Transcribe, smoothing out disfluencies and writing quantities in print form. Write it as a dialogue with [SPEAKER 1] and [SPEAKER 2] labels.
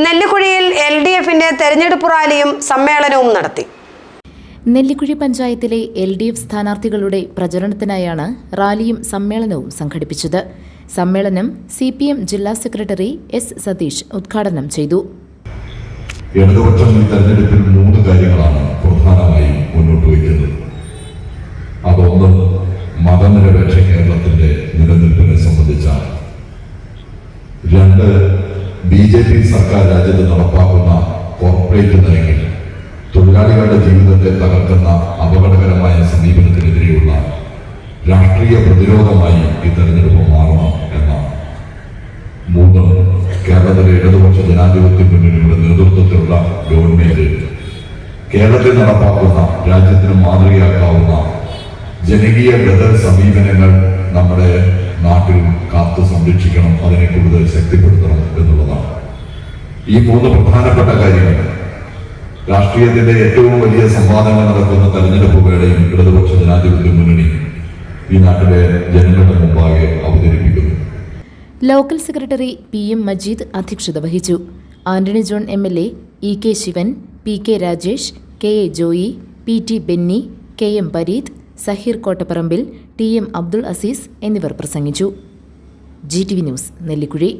[SPEAKER 1] നെല്ലിക്കുഴിയിൽ LDF-ന്റെ തെരഞ്ഞെടുപ്പ് റാലിയും സമ്മേളനവും നടത്തി.
[SPEAKER 2] നെല്ലിക്കുഴി പഞ്ചായത്തിലെ LDF സ്ഥാനാർത്ഥികളുടെ പ്രചരണത്തിനായാണ് റാലിയും സമ്മേളനവും സംഘടിപ്പിച്ചത്. സമ്മേളനം CPM ജില്ലാ സെക്രട്ടറി S. സതീഷ് ഉദ്ഘാടനം ചെയ്തു.
[SPEAKER 3] ഇടതുപക്ഷം ഈ തെരഞ്ഞെടുപ്പിൽ 3 കാര്യങ്ങളാണ് പ്രധാനമായും മുന്നോട്ട് വയ്ക്കുന്നത്. അതൊന്ന് മതനിരപേക്ഷ കേരളത്തിന്റെ നിലനിൽപ്പിനെ സംബന്ധിച്ചാണ്. 2 BJP സർക്കാർ രാജ്യത്ത് നടപ്പാക്കുന്ന കോർപ്പറേറ്റ് നയങ്ങൾ തൊഴിലാളികളുടെ ജീവിതത്തെ തകർക്കുന്ന അപകടകരമായ സമീപനത്തിനെതിരെയുള്ള രാഷ്ട്രീയ പ്രതിരോധമായി ഈ തെരഞ്ഞെടുപ്പ് മാറണം എന്നാണ്. 3 കേരളത്തിലെ ഇടതുപക്ഷ ജനാധിപത്യ മുന്നണിയുടെ നേതൃത്വത്തിലുള്ള ഗവൺമെന്റ് കേരളത്തിൽ നടപ്പാക്കുന്ന രാജ്യത്തിന് മാതൃകയാക്കാവുന്ന ജനകീയ ബദൽ സമീപനങ്ങൾ നമ്മുടെ നാട്ടിൽ കാത്തു സംരക്ഷിക്കണം, അതിനെ കൂടുതൽ ശക്തിപ്പെടുത്തണം എന്നുള്ളതാണ്. ഈ 3 പ്രധാനപ്പെട്ട കാര്യങ്ങൾ രാഷ്ട്രീയത്തിന്റെ ഏറ്റവും വലിയ സംവാദങ്ങൾ നടക്കുന്ന തെരഞ്ഞെടുപ്പ് വേളയിൽ ഇടതുപക്ഷ ജനാധിപത്യ മുന്നണി ഈ നാട്ടിലെ ജനങ്ങളുടെ മുമ്പാകെ അവതരിപ്പിക്കുന്നു.
[SPEAKER 2] ലോക്കൽ സെക്രട്ടറി PM മജീദ് അധ്യക്ഷത വഹിച്ചു. Antony John MLA, EK Shivan, PK Rajesh, KA Joy, PT Benny, KM Pareeth, Saheer Kottaparambil, TM Abdul Azeez എന്നിവർ പ്രസംഗിച്ചു. GTV news Nellikuzhi.